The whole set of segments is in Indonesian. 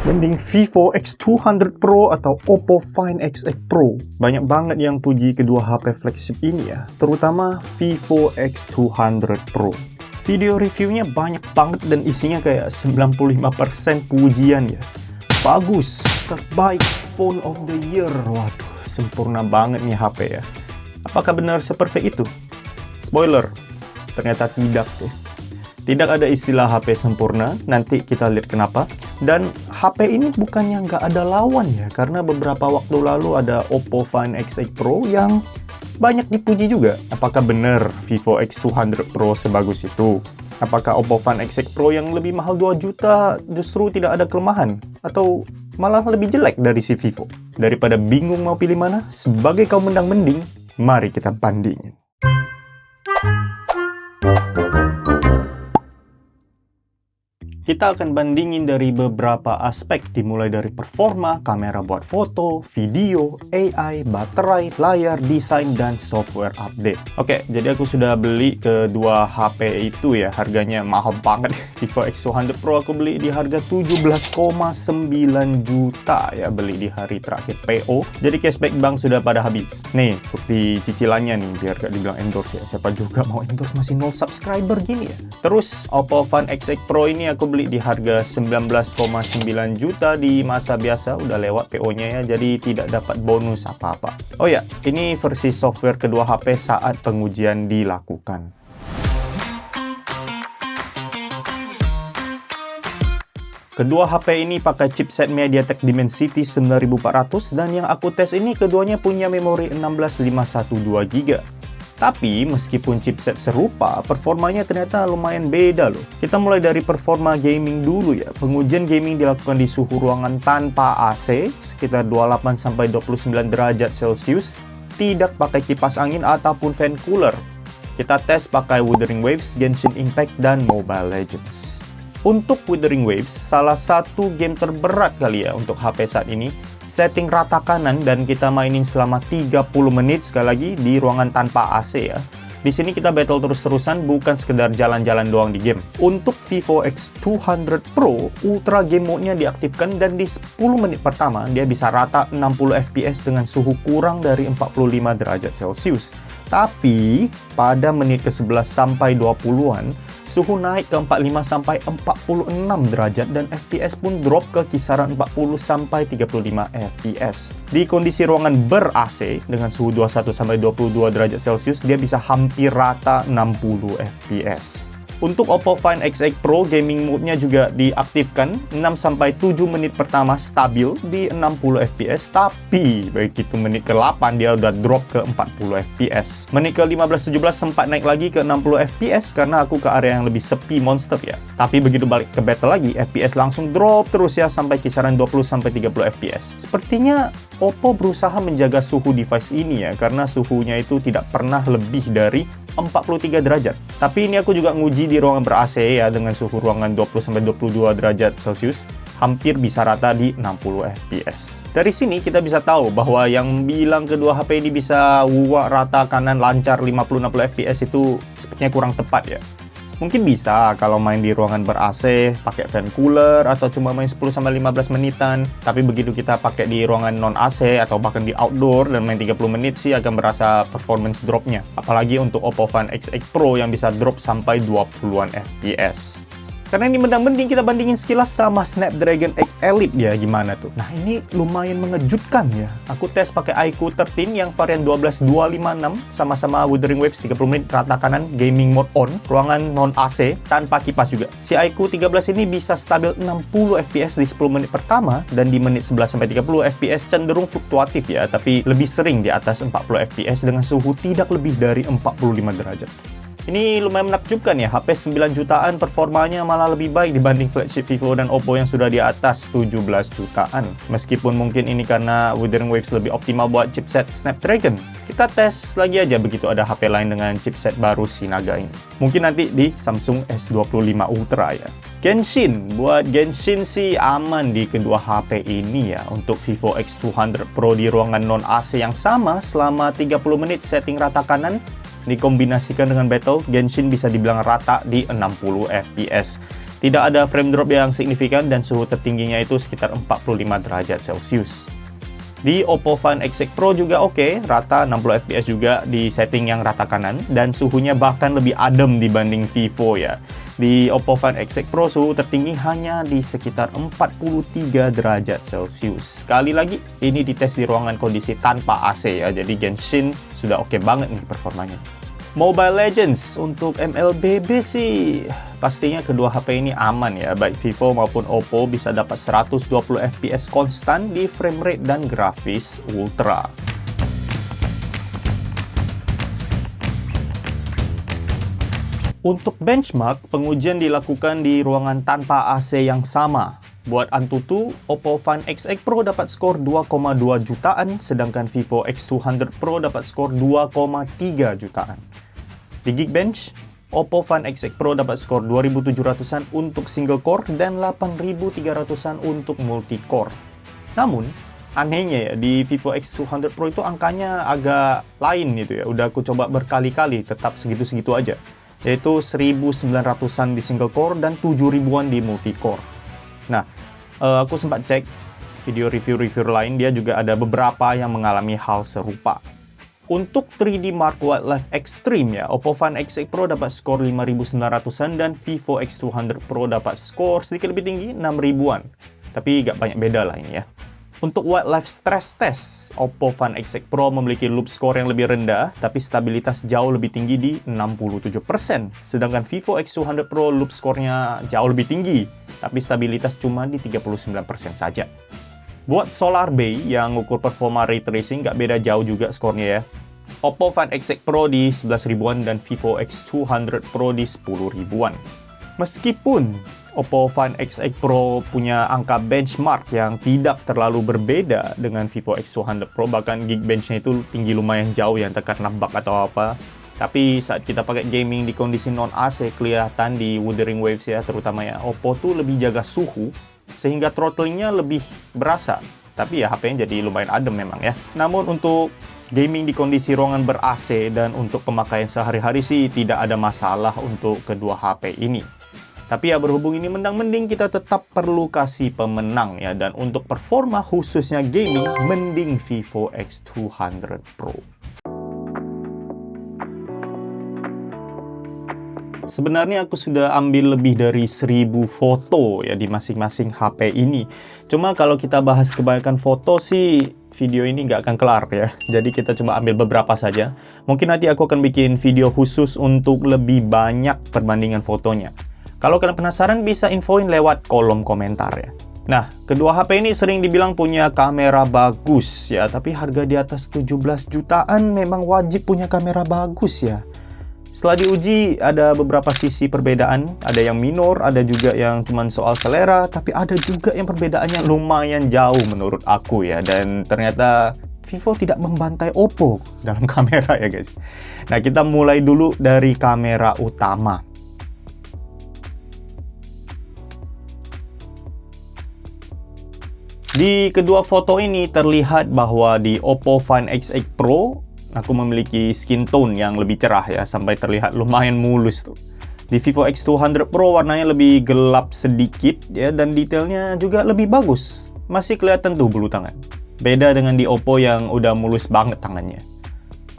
Mending Vivo X200 Pro atau Oppo Find X8 Pro. Banyak banget yang puji kedua HP flagship ini ya, terutama Vivo X200 Pro. Video reviewnya banyak banget dan isinya kayak 95% pujian ya. Bagus, terbaik, phone of the year. Waduh, sempurna banget nih HP ya. Apakah benar seperfect itu? Spoiler, ternyata tidak tuh. Tidak ada istilah HP sempurna, nanti kita lihat kenapa. Dan HP ini bukannya nggak ada lawan ya, karena beberapa waktu lalu ada Oppo Find X8 Pro yang banyak dipuji juga. Apakah benar Vivo X200 Pro sebagus itu? Apakah Oppo Find X8 Pro yang lebih mahal 2 juta justru tidak ada kelemahan? Atau malah lebih jelek dari si Vivo? Daripada bingung mau pilih mana, sebagai kaum mendang-mending, mari kita bandingin. Kita akan bandingin dari beberapa aspek, dimulai dari performa, kamera buat foto, video, AI, baterai, layar, desain, dan software update. Oke, jadi aku sudah beli kedua HP itu ya, harganya mahal banget. Vivo X200 Pro aku beli di harga 17,9 juta ya, beli di hari terakhir PO. Jadi cashback bank sudah pada habis. Nih, bukti cicilannya nih, biar gak dibilang endorse ya. Siapa juga mau endorse masih 0 subscriber gini ya. Terus, Oppo Find X8 Pro ini aku beli di harga 19,9 juta di masa biasa, udah lewat PO-nya ya, jadi tidak dapat bonus apa-apa. Oh ya, ini versi software kedua HP saat pengujian dilakukan. Kedua HP ini pakai chipset MediaTek Dimensity 9400 dan yang aku tes ini keduanya punya memori 16512 GB. Tapi, meskipun chipset serupa, performanya ternyata lumayan beda loh. Kita mulai dari performa gaming dulu ya. Pengujian gaming dilakukan di suhu ruangan tanpa AC, sekitar 28-29 derajat Celcius, tidak pakai kipas angin ataupun fan cooler. Kita tes pakai Wuthering Waves, Genshin Impact, dan Mobile Legends. Untuk Wuthering Waves, salah satu game terberat kali ya untuk HP saat ini. Setting rata kanan dan kita mainin selama 30 menit sekali lagi di ruangan tanpa AC ya. Di sini kita battle terus-terusan, bukan sekedar jalan-jalan doang di game. Untuk Vivo X200 Pro, Ultra Game Mode-nya diaktifkan dan di 10 menit pertama dia bisa rata 60 fps dengan suhu kurang dari 45 derajat Celcius. Tapi, pada menit ke-11 sampai 20-an, suhu naik ke 45 sampai 46 derajat dan FPS pun drop ke kisaran 40 sampai 35 fps. Di kondisi ruangan ber-AC dengan suhu 21 sampai 22 derajat Celcius, dia bisa hampir rata 60 fps. Untuk Oppo Find X8 Pro, gaming mode-nya juga diaktifkan. 6-7 menit pertama stabil di 60 fps, tapi begitu menit ke-8 dia udah drop ke 40 fps. Menit ke-15-17 sempat naik lagi ke 60 fps karena aku ke area yang lebih sepi monster ya. Tapi begitu balik ke battle lagi, fps langsung drop terus ya sampai kisaran 20-30 fps. Sepertinya Oppo berusaha menjaga suhu device ini ya, karena suhunya itu tidak pernah lebih dari 43 derajat. Tapi ini aku juga nguji di ruangan ber-AC ya, dengan suhu ruangan 20-22 derajat Celcius, hampir bisa rata di 60 fps. Dari sini kita bisa tahu bahwa yang bilang kedua HP ini bisa rata kanan lancar 50-60 fps itu sepertinya kurang tepat ya. Mungkin bisa kalau main di ruangan ber-AC, pakai fan cooler, atau cuma main 10-15 menitan. Tapi begitu kita pakai di ruangan non-AC, atau bahkan di outdoor, dan main 30 menit sih akan berasa performance dropnya. Apalagi untuk Oppo Find X8 Pro yang bisa drop sampai 20-an fps. Karena ini mendang-mending, kita bandingin sekilas sama Snapdragon 8 Elite ya, gimana tuh. Nah, ini lumayan mengejutkan ya. Aku tes pakai iQOO 13 yang varian 12256, sama-sama Wuthering Waves 30 menit rata kanan, gaming mode on, ruangan non-AC, tanpa kipas juga. Si iQOO 13 ini bisa stabil 60 fps di 10 menit pertama, dan di menit 11-30 fps cenderung fluktuatif ya, tapi lebih sering di atas 40 fps dengan suhu tidak lebih dari 45 derajat. Ini lumayan menakjubkan ya, HP 9 jutaan performanya malah lebih baik dibanding flagship Vivo dan Oppo yang sudah di atas 17 jutaan. Meskipun mungkin ini karena Wuthering Waves lebih optimal buat chipset Snapdragon. Kita tes lagi aja begitu ada HP lain dengan chipset baru si naga ini. Mungkin nanti di Samsung S25 Ultra ya. Genshin, buat Genshin sih aman di kedua HP ini ya. Untuk Vivo X200 Pro di ruangan non-AC yang sama selama 30 menit setting rata kanan, dikombinasikan dengan battle, Genshin bisa dibilang rata di 60 fps. Tidak ada frame drop yang signifikan dan suhu tertingginya itu sekitar 45 derajat Celcius. Di Oppo Find X8 Pro juga oke, rata 60 fps juga di setting yang rata kanan, dan suhunya bahkan lebih adem dibanding Vivo ya. Di Oppo Find X8 Pro suhu tertinggi hanya di sekitar 43 derajat Celcius. Sekali lagi, ini dites di ruangan kondisi tanpa AC ya, jadi Genshin sudah oke banget nih performanya. Mobile Legends untuk MLBB sih pastinya kedua HP ini aman ya, baik Vivo maupun Oppo bisa dapat 120 fps konstan di frame rate dan grafis ultra. Untuk benchmark, pengujian dilakukan di ruangan tanpa AC yang sama. Buat Antutu, Oppo Find X8 Pro dapat skor 2,2 jutaan, sedangkan Vivo X200 Pro dapat skor 2,3 jutaan. Di Geekbench, Oppo Find X8 Pro dapat skor 2.700-an untuk single core dan 8.300-an untuk multi core. Namun, anehnya ya, di Vivo X200 Pro itu angkanya agak lain gitu ya. Udah aku coba berkali-kali, tetap segitu-segitu aja. Yaitu 1.900-an di single core dan 7.000-an di multi core. Nah, aku sempat cek video review-review lain, dia juga ada beberapa yang mengalami hal serupa. Untuk 3D Mark Wildlife Extreme ya, Oppo Find X8 Pro dapat skor 5.900-an dan Vivo X200 Pro dapat skor sedikit lebih tinggi 6.000-an. Tapi gak banyak beda lah ini ya. Untuk Wildlife Stress Test, Oppo Find X8 Pro memiliki loop score yang lebih rendah, tapi stabilitas jauh lebih tinggi di 67%. Sedangkan Vivo X200 Pro loop score-nya jauh lebih tinggi, tapi stabilitas cuma di 39% saja. Buat Solar Bay yang ukur performa ray tracing gak beda jauh juga skornya ya. Oppo Find X8 Pro di 11.000-an dan Vivo X200 Pro di 10.000-an. Meskipun Oppo Find X8 Pro punya angka benchmark yang tidak terlalu berbeda dengan Vivo X200 Pro, bahkan Geekbench-nya itu tinggi lumayan jauh yang terkena bug atau apa. Tapi saat kita pakai gaming di kondisi non-AC kelihatan di Wuthering Waves ya, terutama ya, Oppo tuh lebih jaga suhu sehingga throttlingnya lebih berasa. Tapi ya HP-nya jadi lumayan adem memang ya. Namun untuk gaming di kondisi ruangan ber-AC dan untuk pemakaian sehari-hari sih tidak ada masalah untuk kedua HP ini. Tapi ya berhubung ini mendang-mending, kita tetap perlu kasih pemenang ya. Dan untuk performa khususnya gaming, mending Vivo X200 Pro. Sebenarnya aku sudah ambil lebih dari 1000 foto ya di masing-masing HP ini. Cuma kalau kita bahas kebanyakan foto sih, video ini nggak akan kelar ya. Jadi kita coba ambil beberapa saja. Mungkin nanti aku akan bikin video khusus untuk lebih banyak perbandingan fotonya. Kalau kalian penasaran bisa infoin lewat kolom komentar ya. Nah, kedua HP ini sering dibilang punya kamera bagus ya. Tapi harga di atas 17 jutaan memang wajib punya kamera bagus ya. Setelah diuji, ada beberapa sisi perbedaan. Ada yang minor, ada juga yang cuma soal selera, tapi ada juga yang perbedaannya lumayan jauh menurut aku ya. Dan ternyata Vivo tidak membantai Oppo dalam kamera ya guys. Nah, kita mulai dulu dari kamera utama. Di kedua foto ini terlihat bahwa di Oppo Find X8 Pro aku memiliki skin tone yang lebih cerah ya, sampai terlihat lumayan mulus tuh. Di Vivo X200 Pro warnanya lebih gelap sedikit ya, dan detailnya juga lebih bagus. Masih kelihatan tuh bulu tangan. Beda dengan di Oppo yang udah mulus banget tangannya.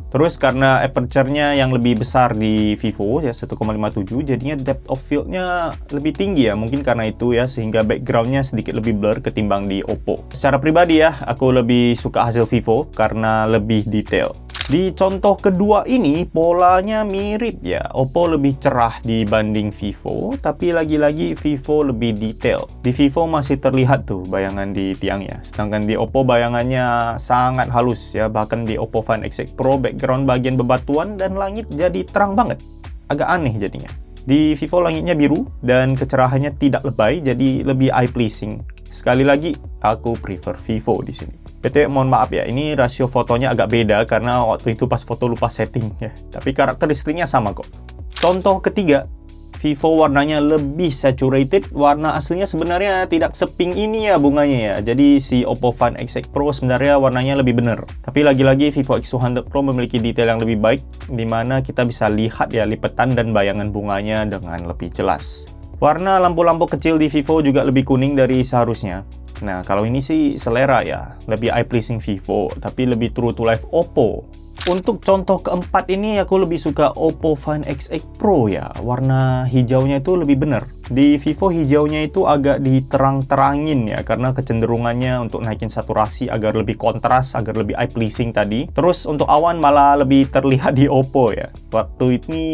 Terus karena aperture-nya yang lebih besar di Vivo ya 1,57, jadinya depth of field-nya lebih tinggi ya. Mungkin karena itu ya, sehingga background-nya sedikit lebih blur ketimbang di Oppo. Secara pribadi ya, aku lebih suka hasil Vivo karena lebih detail. Di contoh kedua ini, polanya mirip ya. Oppo lebih cerah dibanding Vivo, tapi lagi-lagi Vivo lebih detail. Di Vivo masih terlihat tuh bayangan di tiangnya. Sedangkan di Oppo bayangannya sangat halus ya. Bahkan di Oppo Find X8 Pro, background bagian bebatuan dan langit jadi terang banget. Agak aneh jadinya. Di Vivo langitnya biru dan kecerahannya tidak lebay, jadi lebih eye pleasing. Sekali lagi, aku prefer Vivo di sini. BTW mohon maaf ya, ini rasio fotonya agak beda karena waktu itu pas foto lupa setting ya. Tapi karakteristiknya sama kok. Contoh ketiga, Vivo warnanya lebih saturated. Warna aslinya sebenarnya tidak sepink ini ya bunganya ya. Jadi si Oppo Find X8 Pro sebenarnya warnanya lebih bener. Tapi lagi-lagi Vivo X200 Pro memiliki detail yang lebih baik, dimana kita bisa lihat ya lipetan dan bayangan bunganya dengan lebih jelas. Warna lampu-lampu kecil di Vivo juga lebih kuning dari seharusnya. Nah, kalau ini sih selera ya, lebih eye-pleasing Vivo, tapi lebih true to life Oppo. Untuk contoh keempat ini, aku lebih suka Oppo Find X8 Pro ya. Warna hijaunya itu lebih bener. Di Vivo hijaunya itu agak diterang-terangin ya, karena kecenderungannya untuk naikin saturasi agar lebih kontras, agar lebih eye-pleasing tadi. Terus untuk awan malah lebih terlihat di Oppo ya. Waktu ini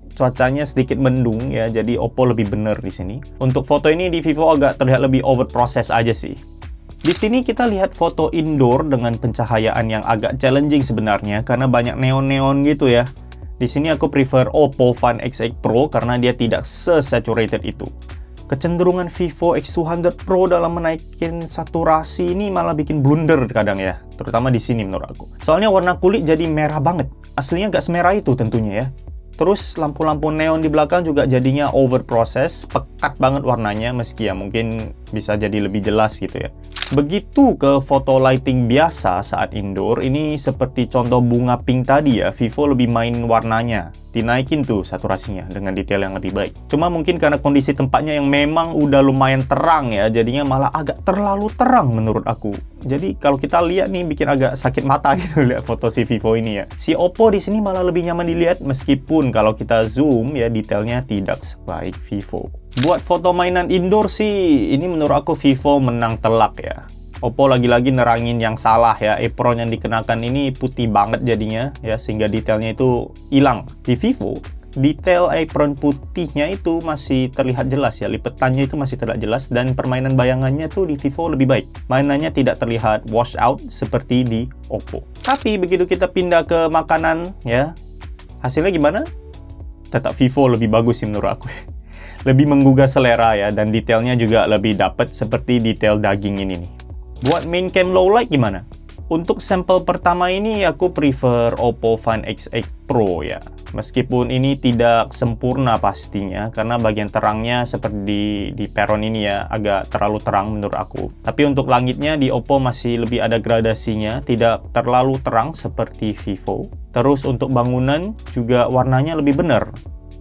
cuacanya sedikit mendung ya, jadi Oppo lebih bener di sini. Untuk foto ini di Vivo agak terlihat lebih overprocess aja sih. Di sini kita lihat foto indoor dengan pencahayaan yang agak challenging sebenarnya karena banyak neon-neon gitu ya. Di sini aku prefer Oppo Find X8 Pro karena dia tidak se-saturated itu. Kecenderungan Vivo X200 Pro dalam menaikkan saturasi ini malah bikin blunder kadang ya, terutama di sini menurut aku. Soalnya warna kulit jadi merah banget. Aslinya nggak semerah itu tentunya ya. Terus lampu-lampu neon di belakang juga jadinya overprocess, pekat banget warnanya meski ya mungkin bisa jadi lebih jelas gitu ya. Begitu ke foto lighting biasa saat indoor, ini seperti contoh bunga pink tadi ya, Vivo lebih main warnanya, dinaikin tuh saturasinya dengan detail yang lebih baik. Cuma mungkin karena kondisi tempatnya yang memang udah lumayan terang ya, jadinya malah agak terlalu terang menurut aku. Jadi kalau kita lihat nih bikin agak sakit mata gitu lihat foto si Vivo ini ya. Si Oppo di sini malah lebih nyaman dilihat meskipun kalau kita zoom ya detailnya tidak sebaik Vivo. Buat foto mainan indoor sih, ini menurut aku Vivo menang telak ya. Oppo lagi-lagi nerangin yang salah ya, apron yang dikenakan ini putih banget jadinya ya, sehingga detailnya itu hilang. Di Vivo, detail apron putihnya itu masih terlihat jelas ya, lipetannya itu masih terlihat jelas, dan permainan bayangannya tuh di Vivo lebih baik. Mainannya tidak terlihat wash out seperti di Oppo. Tapi begitu kita pindah ke makanan ya, hasilnya gimana? Tetap Vivo lebih bagus sih menurut aku. Lebih menggugah selera ya, dan detailnya juga lebih dapet seperti detail daging ini nih. Buat main cam low light gimana? Untuk sampel pertama ini aku prefer Oppo Find X8 Pro ya. Meskipun ini tidak sempurna pastinya karena bagian terangnya seperti di peron ini ya agak terlalu terang menurut aku. Tapi untuk langitnya di Oppo masih lebih ada gradasinya, tidak terlalu terang seperti Vivo. Terus untuk bangunan juga warnanya lebih benar.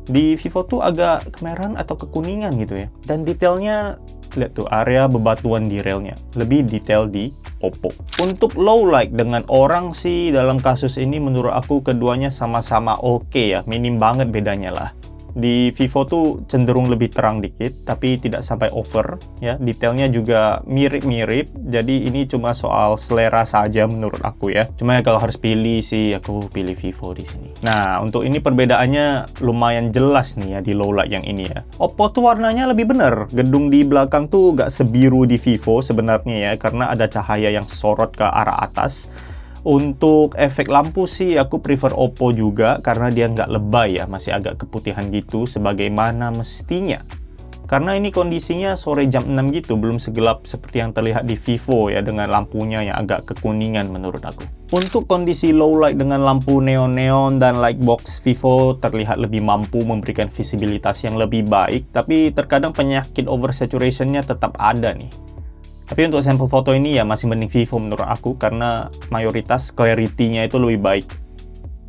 Di Vivo tuh agak kemerahan atau kekuningan gitu ya. Dan detailnya, lihat tuh area bebatuan di relnya. Lebih detail di Oppo. Untuk low light dengan orang sih dalam kasus ini menurut aku keduanya sama-sama oke ya. Minim banget bedanya lah. Di Vivo tuh cenderung lebih terang dikit, tapi tidak sampai over ya. Detailnya juga mirip-mirip, jadi ini cuma soal selera saja menurut aku ya. Cuma ya kalau harus pilih sih, aku pilih Vivo di sini. Nah, untuk ini perbedaannya lumayan jelas nih ya di low light yang ini ya. Oppo tuh warnanya lebih bener. Gedung di belakang tuh gak sebiru di Vivo sebenarnya ya, karena ada cahaya yang sorot ke arah atas. Untuk efek lampu sih aku prefer Oppo juga karena dia nggak lebay ya, masih agak keputihan gitu sebagaimana mestinya. Karena ini kondisinya sore jam 6 gitu, belum segelap seperti yang terlihat di Vivo ya dengan lampunya yang agak kekuningan menurut aku. Untuk kondisi low light dengan lampu neon-neon dan lightbox, Vivo terlihat lebih mampu memberikan visibilitas yang lebih baik, tapi terkadang penyakit oversaturation-nya tetap ada nih. Tapi untuk sampel foto ini ya masih mending Vivo menurut aku karena mayoritas clarity-nya itu lebih baik.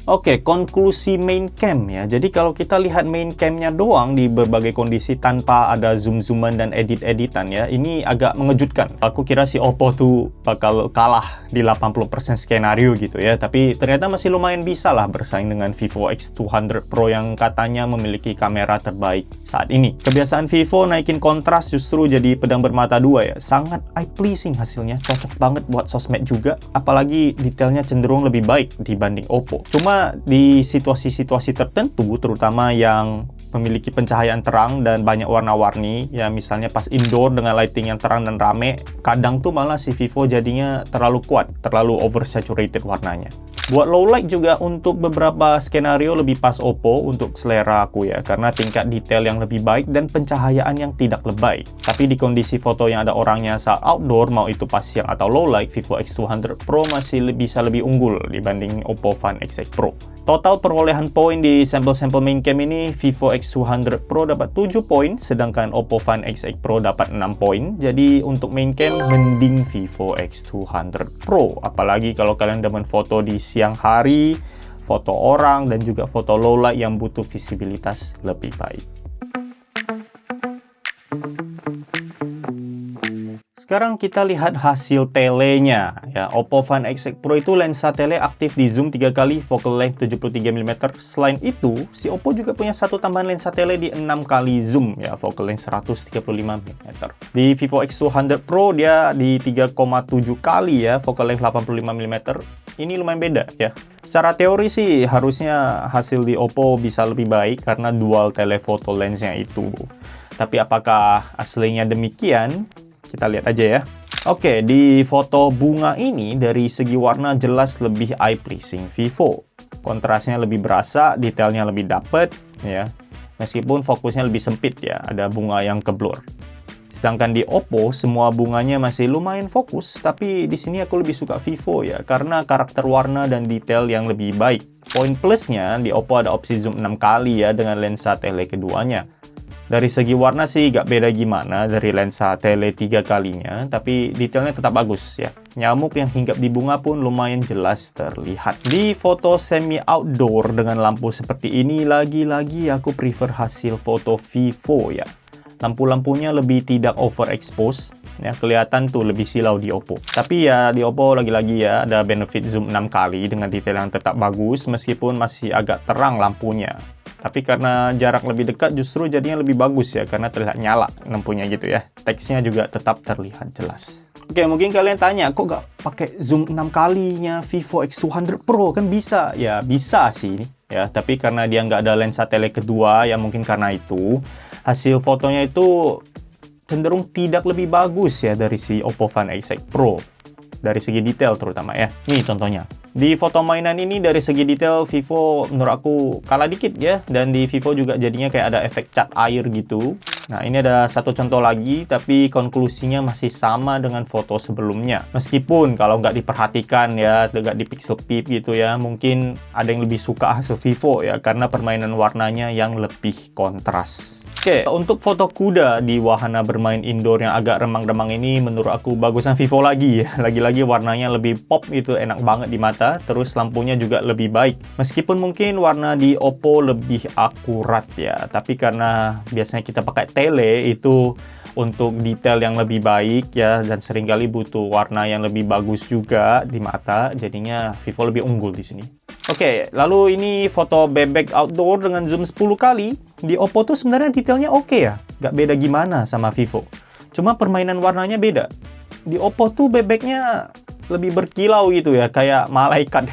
Oke, konklusi main cam ya. Jadi kalau kita lihat main cam-nya doang di berbagai kondisi tanpa ada zoom-zooman dan edit-editan ya, ini agak mengejutkan. Aku kira si Oppo tuh bakal kalah di 80% skenario gitu ya, tapi ternyata masih lumayan bisa lah bersaing dengan Vivo X200 Pro yang katanya memiliki kamera terbaik saat ini. Kebiasaan Vivo naikin kontras justru jadi pedang bermata dua ya. Sangat eye-pleasing hasilnya, cocok banget buat sosmed juga, apalagi detailnya cenderung lebih baik dibanding Oppo. Cuma di situasi-situasi tertentu, terutama yang memiliki pencahayaan terang dan banyak warna-warni, ya misalnya pas indoor dengan lighting yang terang dan rame, kadang tuh malah si Vivo jadinya terlalu kuat, terlalu oversaturated warnanya. Buat low light juga untuk beberapa skenario lebih pas Oppo untuk selera aku ya, karena tingkat detail yang lebih baik dan pencahayaan yang tidak lebay. Tapi di kondisi foto yang ada orangnya saat outdoor, mau itu pas siang atau low light, Vivo X200 Pro masih bisa lebih unggul dibanding Oppo Find X8 Pro. Total perolehan poin di sampel-sampel main cam ini, Vivo X200 Pro dapat 7 poin, sedangkan Oppo Find X8 Pro dapat 6 poin. Jadi untuk main cam, mending Vivo X200 Pro. Apalagi kalau kalian demen foto di siang hari, foto orang, dan juga foto low light yang butuh visibilitas lebih baik. Sekarang kita lihat hasil telenya. Ya, Oppo Find X8 Pro itu lensa tele aktif di zoom 3 kali, focal length 73mm. Selain itu, si Oppo juga punya satu tambahan lensa tele di 6 kali zoom, ya, focal length 135mm. Di Vivo X200 Pro dia di 3,7 kali ya, focal length 85mm. Ini lumayan beda ya. Secara teori sih harusnya hasil di Oppo bisa lebih baik karena dual telephoto lensnya itu. Tapi apakah aslinya demikian? Kita lihat aja ya. Oke, di foto bunga ini dari segi warna jelas lebih eye pleasing Vivo. Kontrasnya lebih berasa, detailnya lebih dapet ya. Meskipun fokusnya lebih sempit ya, ada bunga yang keblur. Sedangkan di Oppo semua bunganya masih lumayan fokus, tapi di sini aku lebih suka Vivo ya karena karakter warna dan detail yang lebih baik. Poin plusnya di Oppo ada opsi zoom 6 kali ya dengan lensa tele keduanya. Dari segi warna sih gak beda gimana dari lensa tele 3 kalinya, tapi detailnya tetap bagus ya. Nyamuk yang hinggap di bunga pun lumayan jelas terlihat. Di foto semi outdoor dengan lampu seperti ini, lagi-lagi aku prefer hasil foto Vivo ya. Lampu-lampunya lebih tidak overexpose, ya, kelihatan tuh lebih silau di Oppo. Tapi ya di Oppo lagi-lagi ya ada benefit zoom 6 kali dengan detail yang tetap bagus meskipun masih agak terang lampunya. Tapi karena jarak lebih dekat justru jadinya lebih bagus ya karena terlihat nyala lampunya gitu ya. Teksnya juga tetap terlihat jelas. Oke, mungkin kalian tanya, kok gak pakai zoom 6 kalinya Vivo X200 Pro? Kan bisa. Ya, bisa sih. Ya, tapi karena dia nggak ada lensa tele kedua, ya mungkin karena itu hasil fotonya itu cenderung tidak lebih bagus ya dari si Oppo Find X8 Pro. Dari segi detail terutama ya. Nih contohnya. Di foto mainan ini dari segi detail Vivo menurut aku kalah dikit ya. Dan di Vivo juga jadinya kayak ada efek cat air gitu. Nah ini ada satu contoh lagi, tapi konklusinya masih sama dengan foto sebelumnya. Meskipun kalau nggak diperhatikan ya, nggak di pixel peep gitu ya, mungkin ada yang lebih suka hasil Vivo ya, karena permainan warnanya yang lebih kontras. Oke, untuk foto kuda di wahana bermain indoor yang agak remang-remang ini menurut aku bagusan Vivo lagi ya. Lagi-lagi warnanya lebih pop gitu, enak banget di mata, terus lampunya juga lebih baik. Meskipun mungkin warna di Oppo lebih akurat ya, tapi karena biasanya kita pakai tele itu untuk detail yang lebih baik ya, dan seringkali butuh warna yang lebih bagus juga di mata, jadinya Vivo lebih unggul di sini. Oke, lalu ini foto bebek outdoor dengan zoom 10 kali. Di Oppo tuh sebenarnya detailnya oke ya, nggak beda gimana sama Vivo. Cuma permainan warnanya beda. Di Oppo tuh bebeknya lebih berkilau gitu ya, kayak malaikat.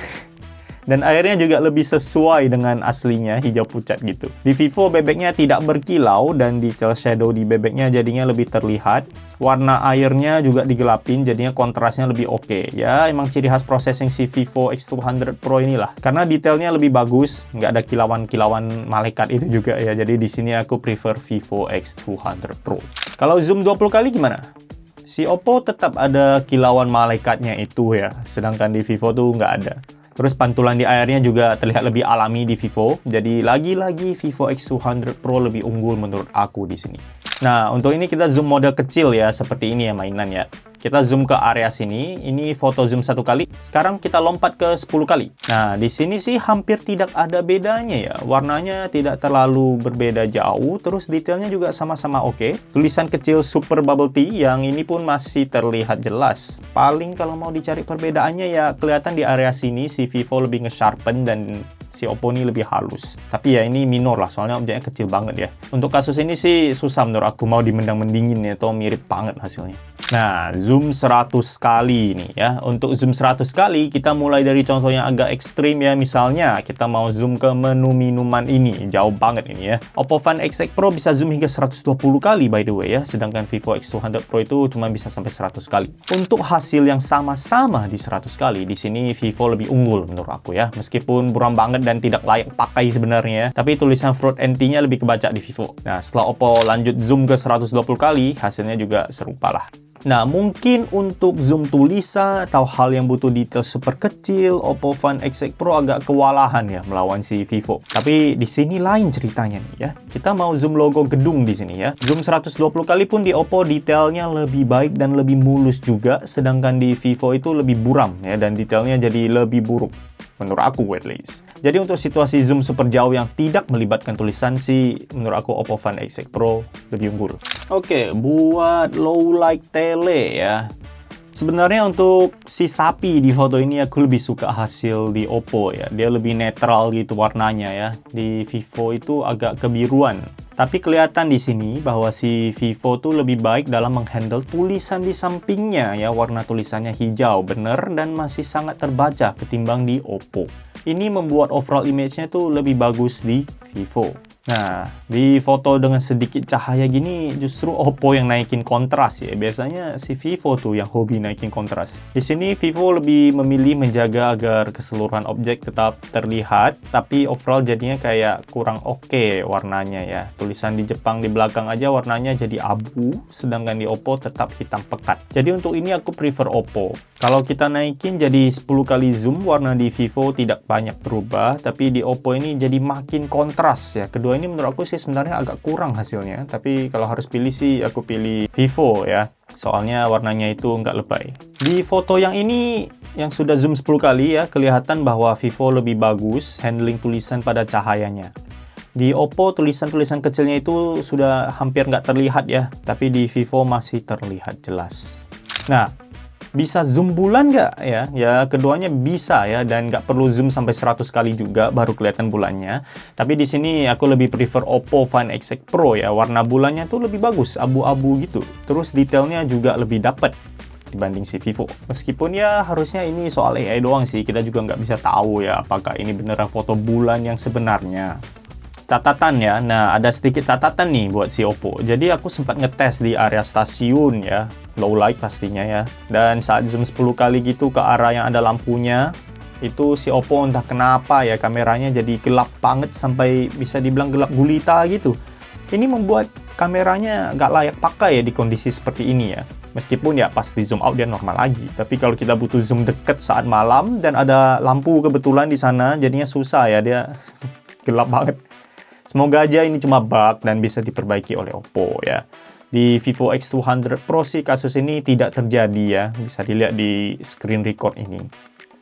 Dan airnya juga lebih sesuai dengan aslinya, hijau pucat gitu. Di Vivo bebeknya tidak berkilau dan detail shadow di bebeknya jadinya lebih terlihat. Warna airnya juga digelapin, jadinya kontrasnya lebih oke. Ya, emang ciri khas processing si Vivo X200 Pro inilah. Karena detailnya lebih bagus, nggak ada kilauan-kilauan malaikat itu juga ya. Jadi di sini aku prefer Vivo X200 Pro. Kalau zoom 20 kali gimana? Si Oppo tetap ada kilauan malaikatnya itu ya, sedangkan di Vivo tuh nggak ada. Terus pantulan di airnya juga terlihat lebih alami di Vivo. Jadi lagi-lagi Vivo X200 Pro lebih unggul menurut aku di sini. Nah, untuk ini kita zoom model kecil ya, seperti ini ya mainan ya. Kita zoom ke area sini, ini foto zoom 1 kali. Sekarang kita lompat ke 10 kali. Nah, di sini sih hampir tidak ada bedanya ya. Warnanya tidak terlalu berbeda jauh, terus detailnya juga sama-sama oke. Tulisan kecil Super Bubble Tea yang ini pun masih terlihat jelas. Paling kalau mau dicari perbedaannya ya kelihatan di area sini si Vivo lebih nge-sharpen dan si Oppo ini lebih halus. Tapi ya ini minor lah, soalnya objeknya kecil banget ya. Untuk kasus ini sih susah menurut aku mau dimendang-mendingin ya, atau mirip banget hasilnya. Nah, zoom 100 kali nih ya. Untuk zoom 100 kali, kita mulai dari contoh yang agak ekstrim ya. Misalnya, kita mau zoom ke menu minuman ini. Jauh banget ini ya. Oppo Find X8 Pro bisa zoom hingga 120 kali by the way ya. Sedangkan Vivo X200 Pro itu cuma bisa sampai 100 kali. Untuk hasil yang sama-sama di 100 kali, di sini Vivo lebih unggul menurut aku ya. Meskipun buram banget dan tidak layak pakai sebenarnya. Tapi tulisan Fruit and Tea-nya lebih kebaca di Vivo. Nah, setelah Oppo lanjut zoom ke 120 kali, hasilnya juga serupa lah. Nah, mungkin untuk zoom tulisan atau hal yang butuh detail super kecil, Oppo Find X8 Pro agak kewalahan ya melawan si Vivo. Tapi di sini lain ceritanya nih ya. Kita mau zoom logo gedung di sini ya. Zoom 120 kali pun di Oppo detailnya lebih baik dan lebih mulus juga, sedangkan di Vivo itu lebih buram ya dan detailnya jadi lebih buruk. menurut aku at least. Jadi untuk situasi zoom super jauh yang tidak melibatkan tulisan sih, menurut aku Oppo Find X6 Pro lebih unggul. Oke, buat low light tele ya. Sebenarnya untuk si sapi di foto ini aku lebih suka hasil di Oppo ya. Dia lebih netral gitu warnanya ya. Di Vivo itu agak kebiruan. Tapi kelihatan di sini bahwa si Vivo tuh lebih baik dalam menghandle tulisan di sampingnya ya. Warna tulisannya hijau bener dan masih sangat terbaca ketimbang di Oppo. Ini membuat overall image-nya tuh lebih bagus di Vivo. Nah, di foto dengan sedikit cahaya gini justru Oppo yang naikin kontras ya. Biasanya si Vivo tuh yang hobi naikin kontras. Di sini Vivo lebih memilih menjaga agar keseluruhan objek tetap terlihat, tapi overall jadinya kayak kurang oke warnanya ya. Tulisan di Jepang di belakang aja warnanya jadi abu, sedangkan di Oppo tetap hitam pekat. Jadi untuk ini aku prefer Oppo. Kalau kita naikin jadi 10 kali zoom, warna di Vivo tidak banyak berubah, tapi di Oppo ini jadi makin kontras ya. Kedua ini menurut aku sih sebenarnya agak kurang hasilnya, tapi kalau harus pilih sih aku pilih Vivo ya, soalnya warnanya itu nggak lebay. Di foto yang ini yang sudah zoom 10 kali ya, kelihatan bahwa Vivo lebih bagus handling tulisan pada cahayanya. Di Oppo tulisan-tulisan kecilnya itu sudah hampir nggak terlihat ya, tapi di Vivo masih terlihat jelas. Nah, bisa zoom bulan nggak ya? Ya, keduanya bisa ya, dan nggak perlu zoom sampai 100 kali juga baru kelihatan bulannya. Tapi di sini aku lebih prefer Oppo Find X6 Pro ya. Warna bulannya tuh lebih bagus, abu-abu gitu. Terus detailnya juga lebih dapet dibanding si Vivo. Meskipun ya harusnya ini soal AI doang sih, kita juga nggak bisa tahu ya apakah ini beneran foto bulan yang sebenarnya. Catatan ya, nah ada sedikit catatan nih buat si Oppo. Jadi aku sempat ngetes di area stasiun ya, low light pastinya ya. Dan saat zoom 10 kali gitu ke arah yang ada lampunya, itu si Oppo entah kenapa ya kameranya jadi gelap banget sampai bisa dibilang gelap gulita gitu. Ini membuat kameranya nggak layak pakai ya di kondisi seperti ini ya. Meskipun ya pas di zoom out dia normal lagi. Tapi kalau kita butuh zoom deket saat malam dan ada lampu kebetulan di sana, jadinya susah ya, dia gelap banget. Semoga aja ini cuma bug dan bisa diperbaiki oleh Oppo ya. Di Vivo X200 Pro sih kasus ini tidak terjadi ya. Bisa dilihat di screen record ini.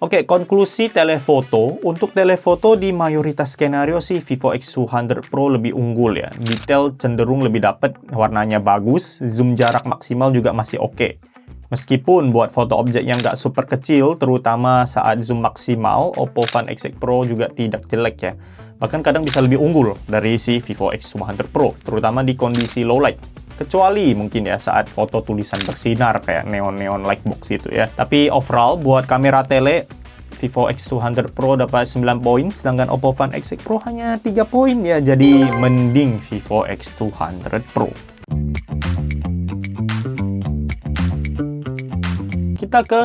Oke, konklusi telefoto. Untuk telefoto di mayoritas skenario sih Vivo X200 Pro lebih unggul ya. Detail cenderung lebih dapet, warnanya bagus, zoom jarak maksimal juga masih oke. Meskipun buat foto objek yang nggak super kecil, terutama saat zoom maksimal, Oppo Find X6 Pro juga tidak jelek ya. Bahkan kadang bisa lebih unggul dari si Vivo X200 Pro, terutama di kondisi low light. Kecuali mungkin ya saat foto tulisan bersinar kayak neon-neon lightbox gitu ya. Tapi overall buat kamera tele, Vivo X200 Pro dapat 9 poin, sedangkan Oppo Find X6 Pro hanya 3 poin ya. Jadi mending Vivo X200 Pro. Kita ke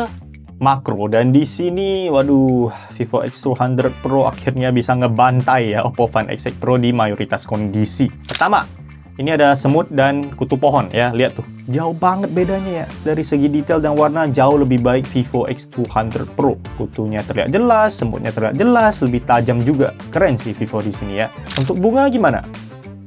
makro, dan di sini waduh, Vivo X200 Pro akhirnya bisa ngebantai ya Oppo Find X6 Pro di mayoritas kondisi. Pertama, ini ada semut dan kutu pohon ya, lihat tuh, jauh banget bedanya ya. Dari segi detail dan warna jauh lebih baik Vivo X200 Pro. Kutunya terlihat jelas, semutnya terlihat jelas, lebih tajam juga. Keren sih Vivo di sini ya. Untuk bunga gimana?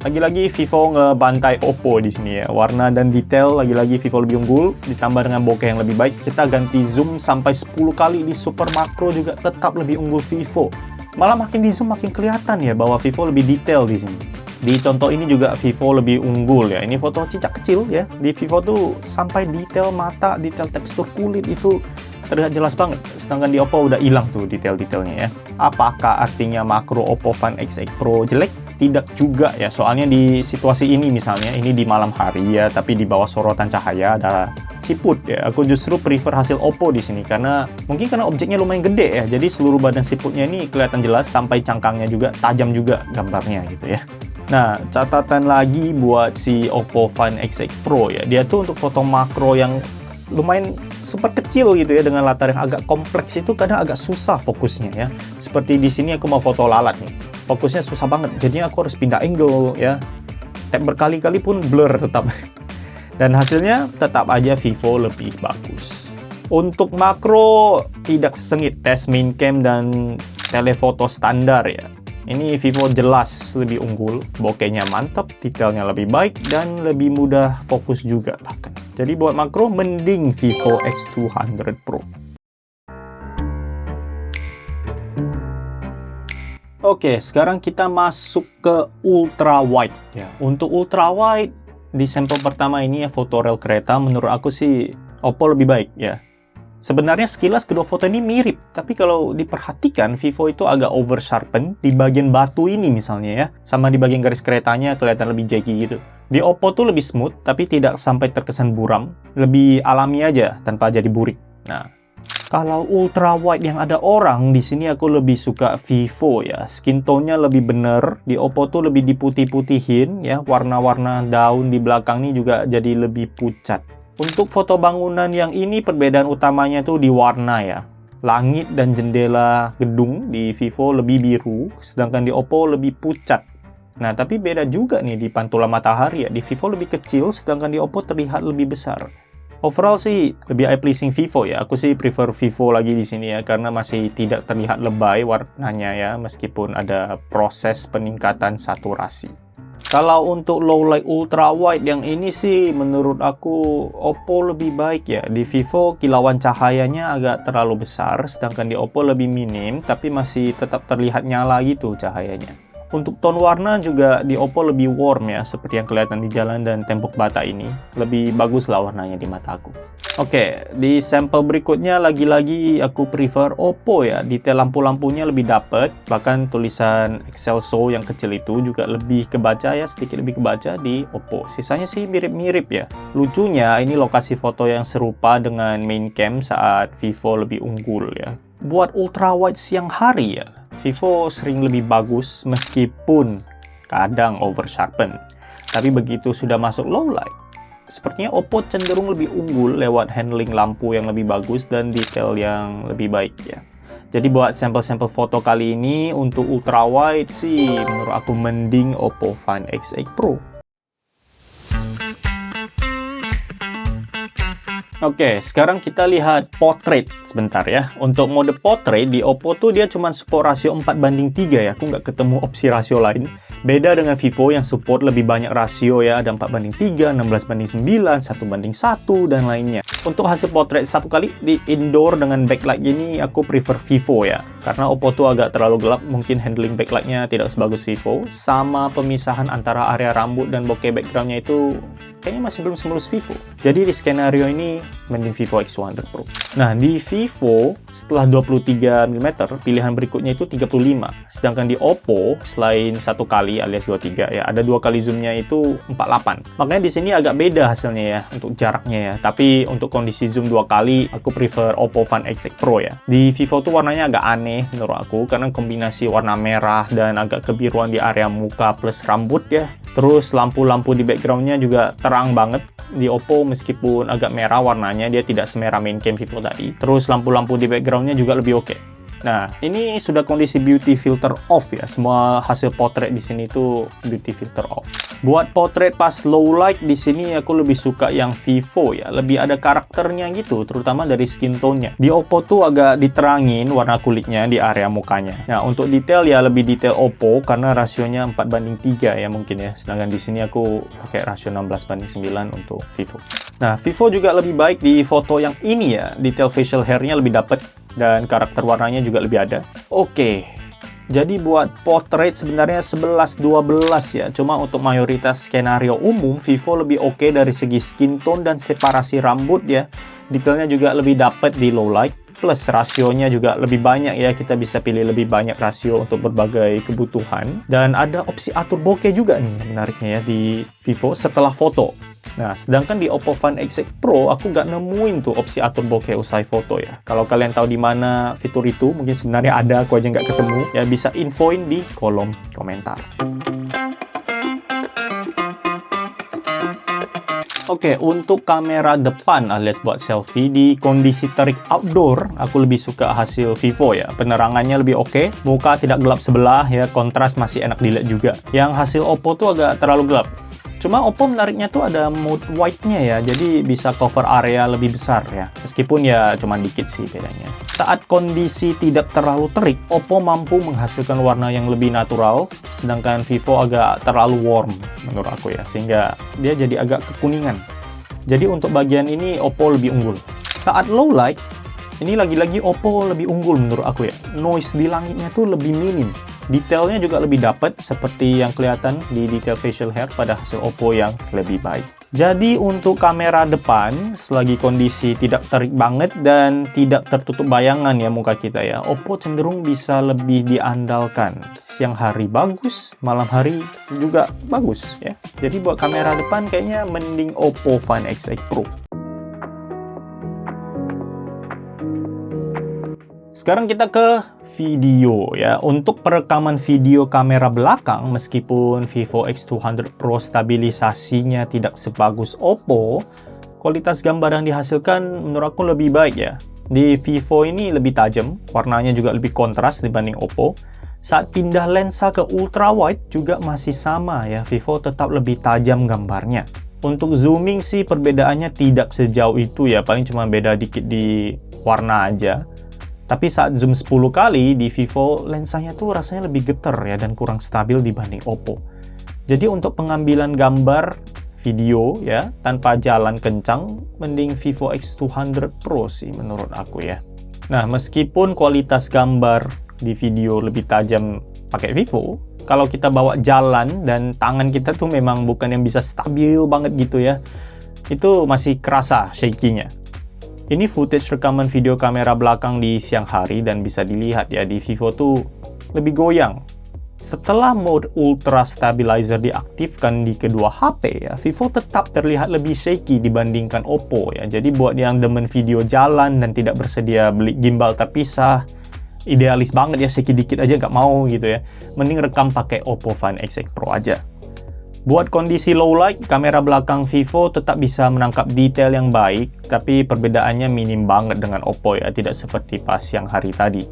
Lagi-lagi Vivo ngebantai Oppo di sini ya. Warna dan detail lagi-lagi Vivo lebih unggul, ditambah dengan bokeh yang lebih baik. Kita ganti zoom sampai 10 kali di super makro juga tetap lebih unggul Vivo. Malah makin di zoom makin kelihatan ya bahwa Vivo lebih detail di sini. Di contoh ini juga Vivo lebih unggul ya. Ini foto cicak kecil ya. Di Vivo tuh sampai detail mata, detail tekstur kulit itu terlihat jelas banget. Sedangkan di Oppo udah hilang tuh detail-detailnya ya. Apakah artinya makro Oppo Find X6 Pro jelek? Tidak juga ya, soalnya di situasi ini misalnya, ini di malam hari ya, tapi di bawah sorotan cahaya ada siput ya. Aku justru prefer hasil Oppo di sini karena mungkin karena objeknya lumayan gede ya, jadi seluruh badan siputnya ini kelihatan jelas sampai cangkangnya juga tajam juga gambarnya gitu ya. Nah, catatan lagi buat si Oppo Find X6 Pro ya, dia tuh untuk foto makro yang lumayan super kecil gitu ya, dengan latar yang agak kompleks itu kadang agak susah fokusnya ya. Seperti di sini aku mau foto lalat nih, fokusnya susah banget, jadinya aku harus pindah angle ya, tap berkali-kali pun blur tetap. Dan hasilnya tetap aja Vivo lebih bagus. Untuk makro tidak sesengit tes main cam dan telefoto standar ya. Ini Vivo jelas lebih unggul, bokehnya mantap, detailnya lebih baik, dan lebih mudah fokus juga bahkan. Jadi buat makro, mending Vivo X200 Pro. Oke, sekarang kita masuk ke ultra wide ya. Untuk ultra wide di sampel pertama ini ya, foto rel kereta, menurut aku sih Oppo lebih baik ya. Sebenarnya sekilas kedua foto ini mirip, tapi kalau diperhatikan Vivo itu agak over sharpen di bagian batu ini misalnya ya, sama di bagian garis keretanya kelihatan lebih jaggy gitu. Di Oppo tuh lebih smooth, tapi tidak sampai terkesan buram, lebih alami aja tanpa jadi burik. Nah, kalau ultra wide yang ada orang, di sini aku lebih suka Vivo ya. Skin tone-nya lebih bener, di Oppo tuh lebih diputih-putihin ya, warna-warna daun di belakang ini juga jadi lebih pucat. Untuk foto bangunan yang ini perbedaan utamanya tuh di warna ya. Langit dan jendela gedung di Vivo lebih biru, sedangkan di Oppo lebih pucat. Nah, tapi beda juga nih di pantulan matahari ya. Di Vivo lebih kecil, sedangkan di Oppo terlihat lebih besar. Overall sih lebih eye pleasing Vivo ya. Aku sih prefer Vivo lagi di sini ya, karena masih tidak terlihat lebay warnanya ya, meskipun ada proses peningkatan saturasi. Kalau untuk low light ultra wide yang ini sih menurut aku Oppo lebih baik ya. Di Vivo kilauan cahayanya agak terlalu besar, sedangkan di Oppo lebih minim tapi masih tetap terlihat nyala gitu cahayanya. Untuk tone warna juga di Oppo lebih warm ya, seperti yang kelihatan di jalan dan tembok bata ini. Lebih bagus lah warnanya di mata aku. Oke, di sampel berikutnya lagi-lagi aku prefer Oppo ya. Detail lampu-lampunya lebih dapet, bahkan tulisan Excelso yang kecil itu juga lebih kebaca ya, sedikit lebih kebaca di Oppo. Sisanya sih mirip-mirip ya. Lucunya ini lokasi foto yang serupa dengan main cam saat Vivo lebih unggul ya. Buat ultra wide siang hari ya, Vivo sering lebih bagus meskipun kadang over sharpen. Tapi begitu sudah masuk low light, sepertinya Oppo cenderung lebih unggul lewat handling lampu yang lebih bagus dan detail yang lebih baik ya. Jadi buat sampel-sampel foto kali ini untuk ultra wide sih menurut aku mending Oppo Find X8 Pro. Oke, sekarang kita lihat portrait sebentar ya. Untuk mode portrait di Oppo tuh dia cuma support rasio 4:3 ya. Aku nggak ketemu opsi rasio lain. Beda dengan Vivo yang support lebih banyak rasio ya. Ada 4:3, 16:9, 1:1, dan lainnya. Untuk hasil portrait satu kali di indoor dengan backlight ini, aku prefer Vivo ya. Karena Oppo tuh agak terlalu gelap, mungkin handling backlightnya tidak sebagus Vivo. Sama pemisahan antara area rambut dan bokeh backgroundnya itu kayaknya masih belum semulus Vivo. Jadi di skenario ini mending Vivo X100 Pro. Nah, di Vivo setelah 23mm, pilihan berikutnya itu 35. Sedangkan di Oppo selain satu kali alias 23 ya, ada dua kali zoomnya itu 48. Makanya di sini agak beda hasilnya ya untuk jaraknya ya. Tapi untuk kondisi zoom dua kali, aku prefer Oppo Find X8 Pro ya. Di Vivo tuh warnanya agak aneh menurut aku karena kombinasi warna merah dan agak kebiruan di area muka plus rambut ya. Terus lampu-lampu di backgroundnya juga terang banget. Di Oppo meskipun agak merah warnanya, dia tidak semerah main cam Vivo tadi. Terus lampu-lampu di backgroundnya juga lebih oke. Nah, ini sudah kondisi beauty filter off ya. Semua hasil portrait di sini tuh beauty filter off. Buat portrait pas low light di sini aku lebih suka yang Vivo ya. Lebih ada karakternya gitu, terutama dari skin tone-nya. Di Oppo tuh agak diterangin warna kulitnya di area mukanya. Nah, untuk detail ya lebih detail Oppo karena rasionya 4:3 ya mungkin ya. Sedangkan di sini aku pakai rasio 16:9 untuk Vivo. Nah, Vivo juga lebih baik di foto yang ini ya. Detail facial hair-nya lebih dapet dan karakter warnanya juga lebih ada. Oke. Jadi buat portrait sebenarnya 11-12 ya. Cuma untuk mayoritas skenario umum Vivo lebih oke dari segi skin tone dan separasi rambut ya. Detailnya juga lebih dapet di low light. Plus rasionya juga lebih banyak ya. Kita bisa pilih lebih banyak rasio untuk berbagai kebutuhan. Dan ada opsi atur bokeh juga nih menariknya ya di Vivo setelah foto. Nah, sedangkan di Oppo Find X8 Pro, aku nggak nemuin tuh opsi atur bokeh usai foto ya. Kalau kalian tahu di mana fitur itu, mungkin sebenarnya ada, aku aja nggak ketemu. Ya, bisa infoin di kolom komentar. Oke, untuk kamera depan alias buat selfie di kondisi terik outdoor, aku lebih suka hasil Vivo ya. Penerangannya lebih oke, muka tidak gelap sebelah ya, kontras masih enak dilihat juga. Yang hasil Oppo tuh agak terlalu gelap. Cuma Oppo menariknya tuh ada mode white-nya ya, jadi bisa cover area lebih besar ya. Meskipun ya cuma dikit sih bedanya. Saat kondisi tidak terlalu terik, Oppo mampu menghasilkan warna yang lebih natural, sedangkan Vivo agak terlalu warm menurut aku ya, sehingga dia jadi agak kekuningan. Jadi untuk bagian ini Oppo lebih unggul. Saat low light, ini lagi-lagi Oppo lebih unggul menurut aku ya. Noise di langitnya tuh lebih minim. Detailnya juga lebih dapat seperti yang kelihatan di detail facial hair pada hasil Oppo yang lebih baik. Jadi untuk kamera depan, selagi kondisi tidak terik banget dan tidak tertutup bayangan ya muka kita ya, Oppo cenderung bisa lebih diandalkan. Siang hari bagus, malam hari juga bagus ya. Jadi buat kamera depan kayaknya mending Oppo Find X8 Pro. Sekarang kita ke video ya. Untuk perekaman video kamera belakang, meskipun Vivo X200 Pro stabilisasinya tidak sebagus Oppo, kualitas gambar yang dihasilkan menurut aku lebih baik ya. Di Vivo ini lebih tajam, warnanya juga lebih kontras dibanding Oppo. Saat pindah lensa ke ultra wide juga masih sama ya, Vivo tetap lebih tajam gambarnya. Untuk zooming sih perbedaannya tidak sejauh itu ya, paling cuma beda dikit di warna aja. Tapi saat zoom 10 kali di Vivo, lensanya tuh rasanya lebih getar ya dan kurang stabil dibanding Oppo. Jadi untuk pengambilan gambar video ya tanpa jalan kencang, mending Vivo X200 Pro sih menurut aku ya. Nah, meskipun kualitas gambar di video lebih tajam pakai Vivo, kalau kita bawa jalan dan tangan kita tuh memang bukan yang bisa stabil banget gitu ya, itu masih kerasa shaky-nya. Ini footage rekaman video kamera belakang di siang hari dan bisa dilihat ya di Vivo tuh lebih goyang. Setelah mode Ultra Stabilizer diaktifkan di kedua HP ya, Vivo tetap terlihat lebih shaky dibandingkan Oppo ya. Jadi buat yang demen video jalan dan tidak bersedia beli gimbal terpisah, idealis banget ya, shaky dikit aja nggak mau gitu ya, mending rekam pakai Oppo Find X8 Pro aja. Buat kondisi low light, kamera belakang Vivo tetap bisa menangkap detail yang baik, tapi perbedaannya minim banget dengan Oppo ya, tidak seperti pas siang hari tadi.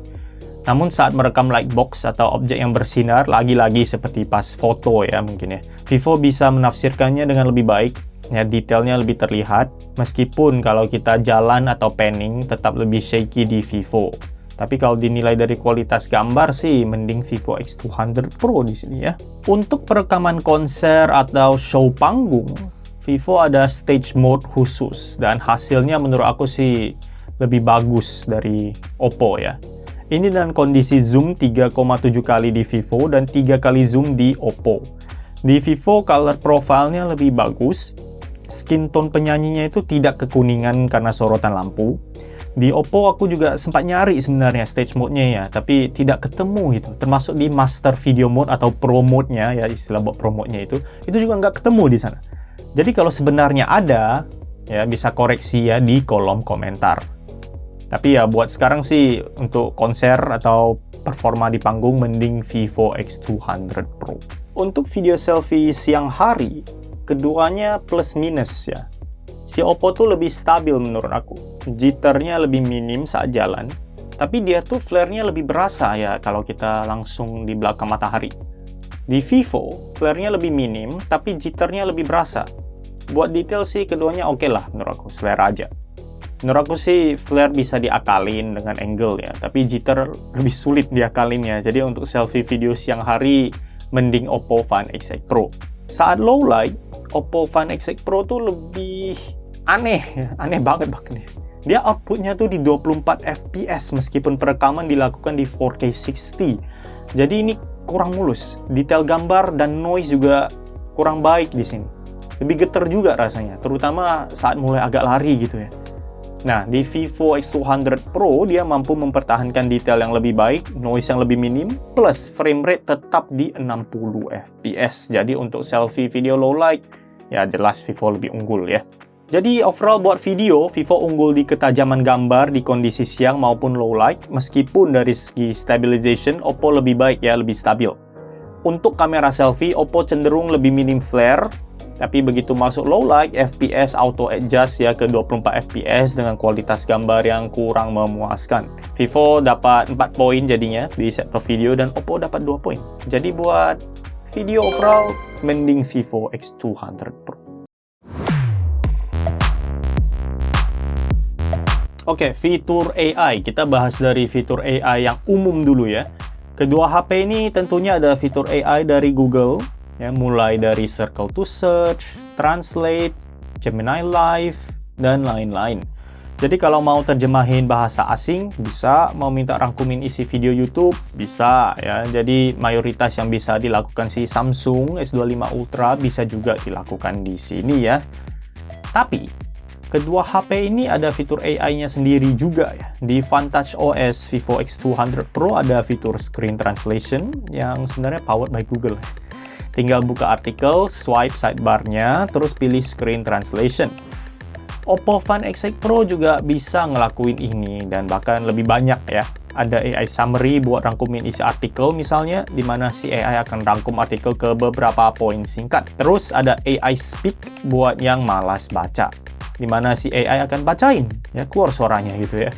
Namun saat merekam lightbox atau objek yang bersinar, lagi-lagi seperti pas foto ya mungkin ya, Vivo bisa menafsirkannya dengan lebih baik, ya detailnya lebih terlihat, meskipun kalau kita jalan atau panning tetap lebih shaky di Vivo. Tapi kalau dinilai dari kualitas gambar sih, mending Vivo X200 Pro di sini ya. Untuk perekaman konser atau show panggung, Vivo ada stage mode khusus dan hasilnya menurut aku sih lebih bagus dari Oppo ya. Ini dengan kondisi zoom 3,7 kali di Vivo dan 3 kali zoom di Oppo. Di Vivo color profile-nya lebih bagus, skin tone penyanyinya itu tidak kekuningan karena sorotan lampu. Di Oppo aku juga sempat nyari sebenarnya stage mode-nya ya, tapi tidak ketemu gitu. Termasuk di master video mode atau pro mode-nya ya, istilah buat pro mode-nya itu juga nggak ketemu di sana. Jadi kalau sebenarnya ada, ya bisa koreksi ya di kolom komentar. Tapi ya buat sekarang sih untuk konser atau performa di panggung mending Vivo X200 Pro. Untuk video selfie siang hari, keduanya plus minus ya. Si Oppo tuh lebih stabil menurut aku. Jitternya lebih minim saat jalan, tapi dia tuh flare-nya lebih berasa ya kalau kita langsung di belakang matahari. Di Vivo, flare-nya lebih minim, tapi jitternya lebih berasa. Buat detail sih keduanya oke lah menurut aku, selera aja. Menurut aku sih flare bisa diakalin dengan angle ya, tapi jitter lebih sulit diakalin ya. Jadi untuk selfie video siang hari, mending Oppo Find X8 Pro. Saat low light, Oppo Find X8 Pro tuh lebih aneh banget bahkan ya. Dia outputnya tuh di 24 fps meskipun perekaman dilakukan di 4K 60. Jadi ini kurang mulus. Detail gambar dan noise juga kurang baik di sini. Lebih getar juga rasanya, terutama saat mulai agak lari gitu ya. Nah, di Vivo X200 Pro dia mampu mempertahankan detail yang lebih baik, noise yang lebih minim, plus frame rate tetap di 60 fps. Jadi untuk selfie video low light, ya jelas Vivo lebih unggul ya. Jadi overall buat video, Vivo unggul di ketajaman gambar di kondisi siang maupun low light, meskipun dari segi stabilization, Oppo lebih baik ya, lebih stabil. Untuk kamera selfie, Oppo cenderung lebih minim flare, tapi begitu masuk low light, FPS auto adjust ya ke 24 fps dengan kualitas gambar yang kurang memuaskan. Vivo dapat 4 poin jadinya di sektor video dan Oppo dapat 2 poin. Jadi buat video overall, mending Vivo X200 Pro. Oke, fitur AI. Kita bahas dari fitur AI yang umum dulu ya. Kedua HP ini tentunya ada fitur AI dari Google, ya, mulai dari Circle to Search, Translate, Gemini Live, dan lain-lain. Jadi kalau mau terjemahin bahasa asing, bisa. Mau minta rangkumin isi video YouTube, bisa ya. Jadi mayoritas yang bisa dilakukan si Samsung S25 Ultra bisa juga dilakukan di sini ya. Tapi, kedua HP ini ada fitur AI-nya sendiri juga ya. Di Vantage OS Vivo X200 Pro ada fitur Screen Translation yang sebenarnya powered by Google. Tinggal buka artikel, swipe sidebar-nya, terus pilih Screen Translation. Oppo Find X8 Pro juga bisa ngelakuin ini dan bahkan lebih banyak ya. Ada AI Summary buat rangkumin isi artikel misalnya, di mana si AI akan rangkum artikel ke beberapa poin singkat. Terus ada AI Speak buat yang malas baca, di mana si AI akan bacain ya, keluar suaranya gitu ya.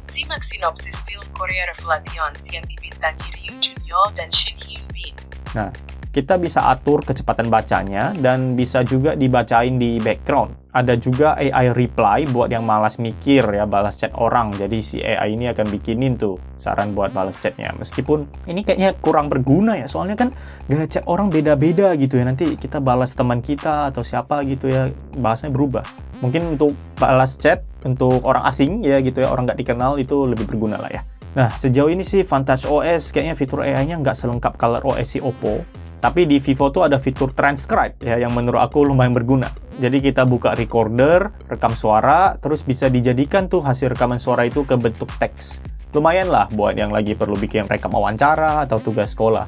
Simak sinopsis film Korea Revelations yang dibintangi Ryu Jun-yeol dan Shin Hyun-bin. Nah, kita bisa atur kecepatan bacanya dan bisa juga dibacain di background. Ada juga AI reply buat yang malas mikir ya, balas chat orang. Jadi si AI ini akan bikinin tuh saran buat balas chatnya. Meskipun ini kayaknya kurang berguna ya, soalnya kan gaya chat orang beda-beda gitu ya. Nanti kita balas teman kita atau siapa gitu ya, bahasanya berubah. Mungkin untuk balas chat untuk orang asing ya gitu ya, orang nggak dikenal, itu lebih berguna lah ya. Nah, sejauh ini sih Vantage OS kayaknya fitur AI-nya nggak selengkap Color OS si Oppo. Tapi di Vivo tuh ada fitur transcribe ya, yang menurut aku lumayan berguna. Jadi kita buka recorder, rekam suara, terus bisa dijadikan tuh hasil rekaman suara itu ke bentuk teks. Lumayan lah buat yang lagi perlu bikin rekam wawancara atau tugas sekolah.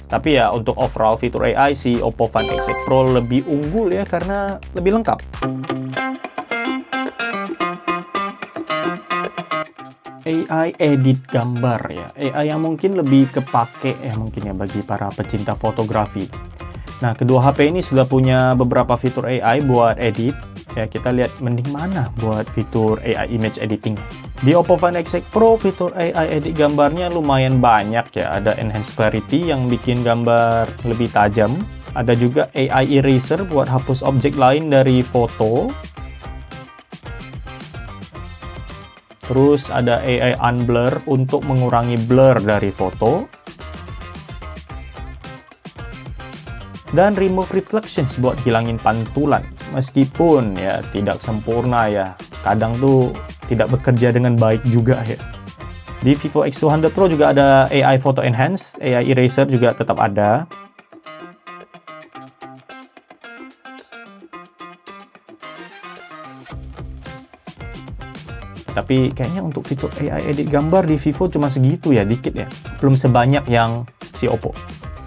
Tapi ya untuk overall fitur AI si Oppo Find X8 Pro lebih unggul ya, karena lebih lengkap. AI edit gambar ya, AI yang mungkin lebih kepake ya mungkin ya bagi para pecinta fotografi. Nah, kedua HP ini sudah punya beberapa fitur AI buat edit ya. Kita lihat mending mana buat fitur AI image editing. Di Oppo Find X8 Pro fitur AI edit gambarnya lumayan banyak ya. Ada enhanced clarity yang bikin gambar lebih tajam. Ada juga AI eraser buat hapus objek lain dari foto. Terus ada AI Unblur untuk mengurangi blur dari foto. Dan Remove Reflections buat hilangin pantulan. Meskipun ya tidak sempurna ya, kadang tuh tidak bekerja dengan baik juga ya. Di Vivo X200 Pro juga ada AI Photo Enhance, AI Eraser juga tetap ada. Tapi kayaknya untuk fitur AI edit gambar di Vivo cuma segitu ya, dikit ya. Belum sebanyak yang si Oppo.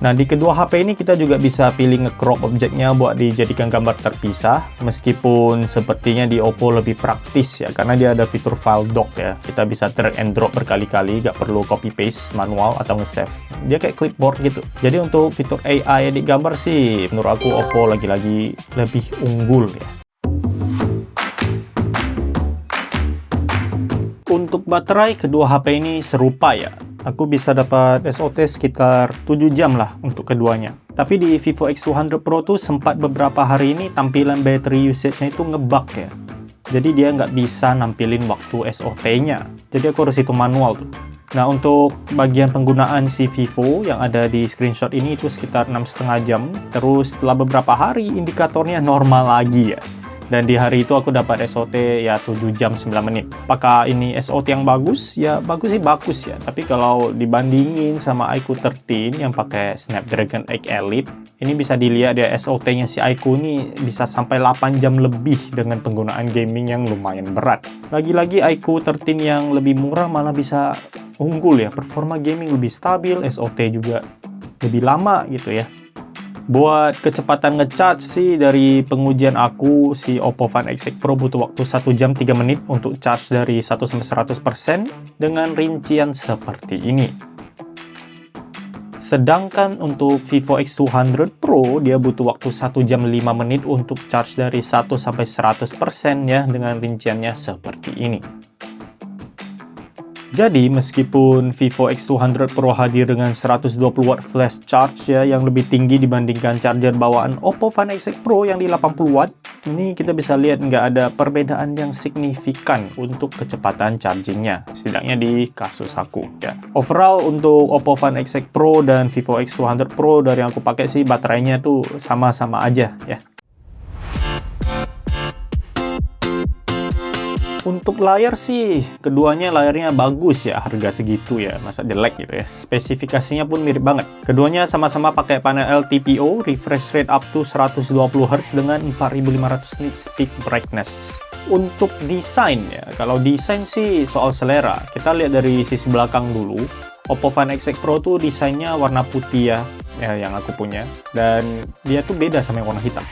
Nah, di kedua HP ini kita juga bisa pilih nge-crop objeknya buat dijadikan gambar terpisah. Meskipun sepertinya di Oppo lebih praktis ya, karena dia ada fitur file dock ya. Kita bisa drag and drop berkali-kali, gak perlu copy-paste manual atau nge-save. Dia kayak clipboard gitu. Jadi untuk fitur AI edit gambar sih, menurut aku Oppo lagi-lagi lebih unggul ya. Untuk baterai, kedua HP ini serupa ya. Aku bisa dapat SOT sekitar 7 jam lah untuk keduanya. Tapi di Vivo X200 Pro tuh sempat beberapa hari ini tampilan battery usage-nya itu ngebug ya. Jadi dia nggak bisa nampilin waktu SOT-nya. Jadi aku harus hitung manual tuh. Nah, untuk bagian penggunaan si Vivo yang ada di screenshot ini itu sekitar 6,5 jam. Terus setelah beberapa hari indikatornya normal lagi ya. Dan di hari itu aku dapat SOT ya 7 jam 9 menit. Apakah ini SOT yang bagus? Ya bagus sih bagus ya. Tapi kalau dibandingin sama iQOO 13 yang pakai Snapdragon 8 Elite, ini bisa dilihat ya SOT-nya si iQOO ini bisa sampai 8 jam lebih dengan penggunaan gaming yang lumayan berat. Lagi-lagi iQOO 13 yang lebih murah malah bisa unggul ya. Performa gaming lebih stabil, SOT juga lebih lama gitu ya. Buat kecepatan ngecharge sih dari pengujian aku, si Oppo Find X8 Pro butuh waktu 1 jam 3 menit untuk charge dari 1-100% dengan rincian seperti ini. Sedangkan untuk Vivo X200 Pro, dia butuh waktu 1 jam 5 menit untuk charge dari 1-100% ya, dengan rinciannya seperti ini. Jadi, meskipun Vivo X200 Pro hadir dengan 120 watt flash charge ya, yang lebih tinggi dibandingkan charger bawaan Oppo Find X8 Pro yang di 80 watt, ini kita bisa lihat nggak ada perbedaan yang signifikan untuk kecepatan chargingnya, setidaknya di kasus aku ya. Overall, untuk Oppo Find X8 Pro dan Vivo X200 Pro dari yang aku pakai sih, baterainya tuh sama-sama aja ya. Untuk layar sih, keduanya layarnya bagus ya, harga segitu ya, masa jelek gitu ya. Spesifikasinya pun mirip banget. Keduanya sama-sama pakai panel LTPO, refresh rate up to 120Hz dengan 4500 nits peak brightness. Untuk desain ya, kalau desain sih soal selera. Kita lihat dari sisi belakang dulu. Oppo Find X6 Pro tuh desainnya warna putih ya yang aku punya. Dan dia tuh beda sama yang warna hitam.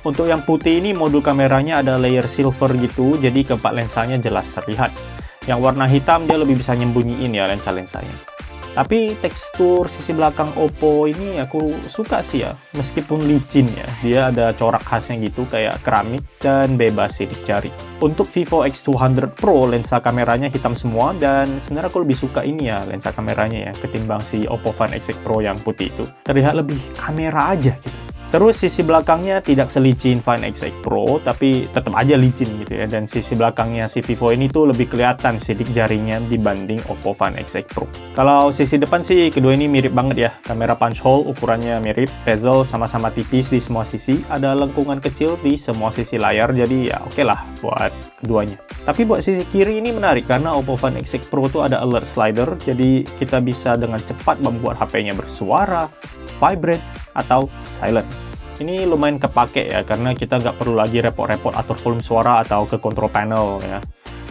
Untuk yang putih ini modul kameranya ada layer silver gitu, jadi keempat lensanya jelas terlihat. Yang warna hitam dia lebih bisa nyembunyiin ya lensa-lensanya. Tapi tekstur sisi belakang Oppo ini aku suka sih ya, meskipun licin ya. Dia ada corak khasnya gitu kayak keramik dan bebas sidik jari. Untuk Vivo X200 Pro lensa kameranya hitam semua dan sebenarnya aku lebih suka ini ya lensa kameranya ya ketimbang si Oppo Find X6 Pro yang putih itu. Terlihat lebih kamera aja gitu. Terus sisi belakangnya tidak selicin Find X6 Pro, tapi tetap aja licin gitu ya. Dan sisi belakangnya si Vivo ini tuh lebih kelihatan sidik jarinya dibanding Oppo Find X6 Pro. Kalau sisi depan sih kedua ini mirip banget ya. Kamera punch hole ukurannya mirip, bezel sama-sama tipis di semua sisi, ada lengkungan kecil di semua sisi layar, jadi ya oke lah buat keduanya. Tapi buat sisi kiri ini menarik karena Oppo Find X6 Pro tuh ada alert slider, jadi kita bisa dengan cepat membuat HP-nya bersuara, vibrate, atau silent. Ini lumayan kepake ya, karena kita nggak perlu lagi repot-repot atur volume suara atau ke control panel ya.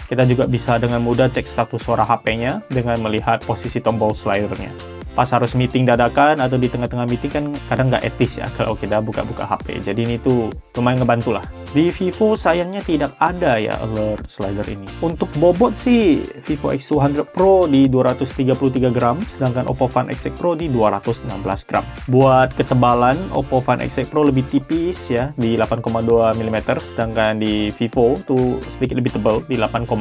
Kita juga bisa dengan mudah cek status suara HP-nya dengan melihat posisi tombol slidernya. Pas harus meeting dadakan atau di tengah-tengah meeting kan kadang nggak etis ya kalau kita buka-buka HP. Jadi ini tuh lumayan ngebantu lah. Di Vivo sayangnya tidak ada ya alert slider ini. Untuk bobot sih Vivo X200 Pro di 233 gram, sedangkan Oppo Find X6 Pro di 216 gram. Buat ketebalan, Oppo Find X6 Pro lebih tipis ya di 8,2 mm, sedangkan di Vivo tuh sedikit lebih tebal di 8,5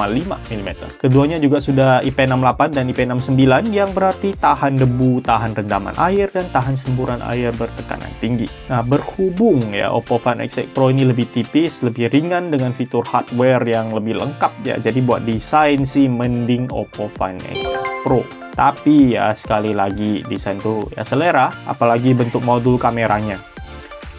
mm. Keduanya juga sudah IP68 dan IP69 yang berarti tahan debu, tahan rendaman air, dan tahan semburan air bertekanan tinggi. Nah, berhubung ya Oppo Find X6 Pro ini lebih tipis, lebih ringan dengan fitur hardware yang lebih lengkap ya. Jadi buat desain sih mending Oppo Find X6 Pro. Tapi ya sekali lagi desain tuh ya selera, apalagi bentuk modul kameranya.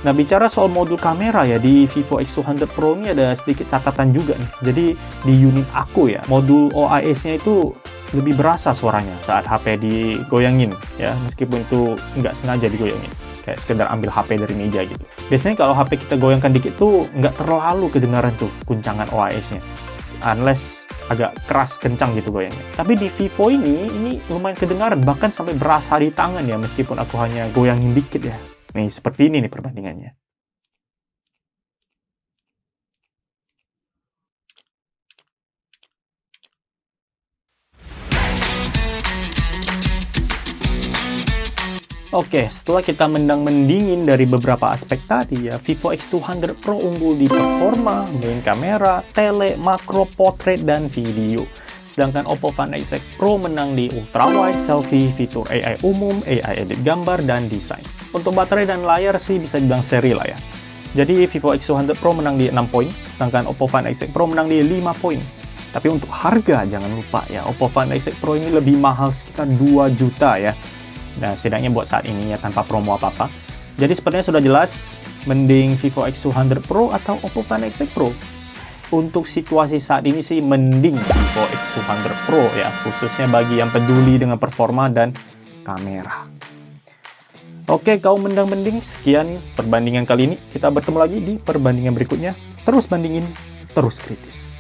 Nah, bicara soal modul kamera ya, di Vivo X200 Pro ini ada sedikit catatan juga nih. Jadi di unit aku ya, modul OIS-nya itu lebih berasa suaranya saat HP digoyangin ya, meskipun itu nggak sengaja digoyangin, kayak sekedar ambil HP dari meja gitu. Biasanya kalau HP kita goyangkan dikit tuh nggak terlalu kedengaran tuh guncangan OIS-nya, unless agak keras kencang gitu goyangnya. Tapi di Vivo ini lumayan kedengaran, bahkan sampai berasa di tangan ya, meskipun aku hanya goyangin dikit ya. Nih, seperti ini nih perbandingannya. Oke, setelah kita mending-mendingin dari beberapa aspek tadi ya, Vivo X200 Pro unggul di performa, main kamera, tele, makro, potret, dan video. Sedangkan Oppo Find X6 Pro menang di ultrawide, selfie, fitur AI umum, AI edit gambar, dan desain. Untuk baterai dan layar sih bisa dibilang seri lah ya. Jadi Vivo X200 Pro menang di 6 poin, sedangkan Oppo Find X6 Pro menang di 5 poin. Tapi untuk harga jangan lupa ya, Oppo Find X6 Pro ini lebih mahal sekitar 2 juta ya. Nah, setidaknya buat saat ini ya, tanpa promo apa-apa. Jadi sepertinya sudah jelas, mending Vivo X200 Pro atau Oppo Find X6 Pro. Untuk situasi saat ini sih mending Vivo X200 Pro ya, khususnya bagi yang peduli dengan performa dan kamera. Oke, kaum mendang-mending, sekian perbandingan kali ini. Kita bertemu lagi di perbandingan berikutnya. Terus bandingin, terus kritis.